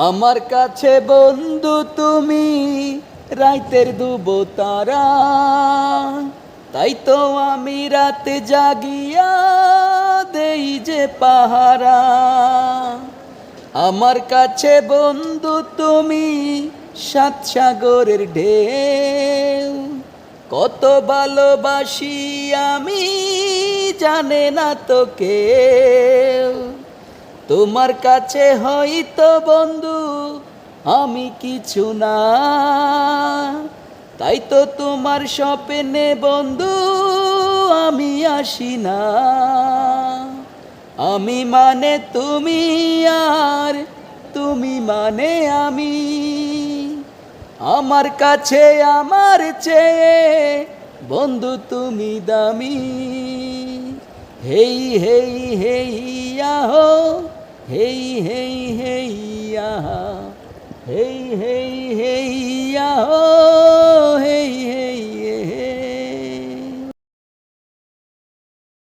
আমার কাছে বন্ধু তুমি রাইতের দুবতারা, তাই তো আমি রাতে জাগিয়া দেই যে পাহারা। আমার কাছে বন্ধু তুমি সাত সাগরের ঢেউ, কত ভালোবাসি আমি জানে না তো কেউ। তোমার কাছে হয়তো বন্ধু আমি কিছু না, তাই তো তোমার স্বপ্নে বন্ধু আমি আসি না। আমি মানে তুমি আর তুমি মানে আমি, আমার কাছে আমার চেয়ে বন্ধু তুমি দামি। হেই হেই হেই আহো, হেই হেই হেই আহা, হেই হেই হেই আহো।